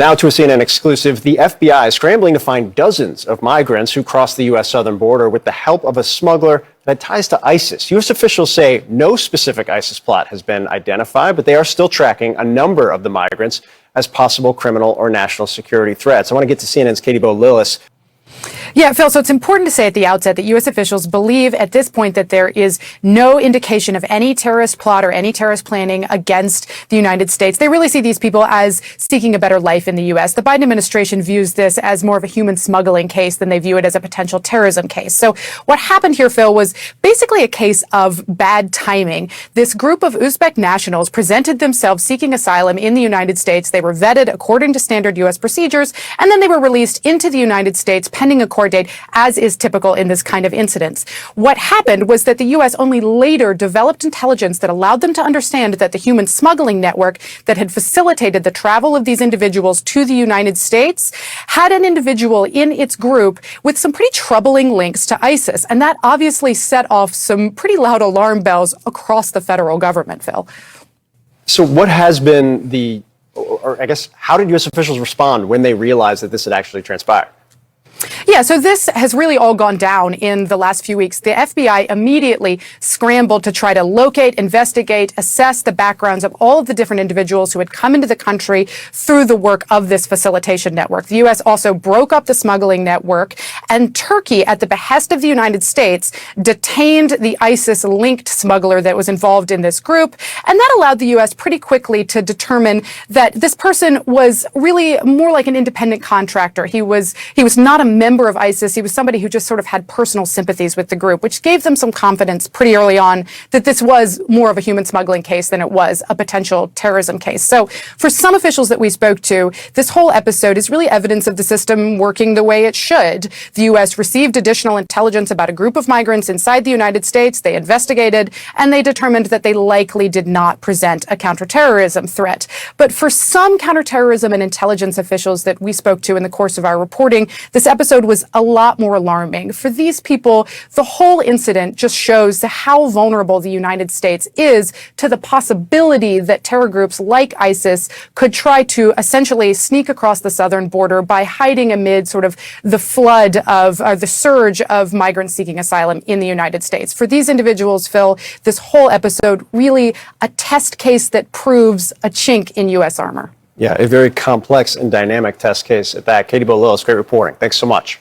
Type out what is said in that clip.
Now to a CNN exclusive, the FBI is scrambling to find dozens of migrants who crossed the U.S. southern border with the help of a smuggler that had ties to ISIS. U.S. officials say no specific ISIS plot has been identified, but they are still tracking a number of the migrants as possible criminal or national security threats. I want to get to CNN's Katie Bo-Lillis. Yeah, Phil, so it's important to say at the outset that U.S. officials believe at this point that there is no indication of any terrorist plot or any terrorist planning against the United States. They really see these people as seeking a better life in the U.S. The Biden administration views this as more of a human smuggling case than they view it as a potential terrorism case. So what happened here, Phil, was basically a case of bad timing. This group of Uzbek nationals presented themselves seeking asylum in the United States. They were vetted according to standard U.S. procedures, and then they were released into the United States pending a court date, as is typical in this kind of incidents. What happened was that the U.S. only later developed intelligence that allowed them to understand that the human smuggling network that had facilitated the travel of these individuals to the United States had an individual in its group with some pretty troubling links to ISIS. And that obviously set off some pretty loud alarm bells across the federal government, Phil. So what has been or I guess, how did U.S. officials respond when they realized that this had actually transpired? Yeah, so this has really all gone down in the last few weeks. The FBI immediately scrambled to try to locate, investigate, assess the backgrounds of all of the different individuals who had come into the country through the work of this facilitation network. The U.S. also broke up the smuggling network, and Turkey, at the behest of the United States, detained the ISIS-linked smuggler that was involved in this group. And that allowed the U.S. pretty quickly to determine that this person was really more like an independent contractor. He was not a member of ISIS. He was somebody who just sort of had personal sympathies with the group, which gave them some confidence pretty early on that this was more of a human smuggling case than it was a potential terrorism case. So for some officials that we spoke to, this whole episode is really evidence of the system working the way it should. The U.S. received additional intelligence about a group of migrants inside the United States. They investigated, and they determined that they likely did not present a counterterrorism threat. But for some counterterrorism and intelligence officials that we spoke to in the course of our reporting, this episode was a lot more alarming. For these people, the whole incident just shows how vulnerable the United States is to the possibility that terror groups like ISIS could try to essentially sneak across the southern border by hiding amid sort of the flood of, or the surge of migrants seeking asylum in the United States. For these individuals, Phil, this whole episode really a test case that proves a chink in U.S. armor. Yeah, a very complex and dynamic test case at that. Katie Bo-Lillis, great reporting. Thanks so much.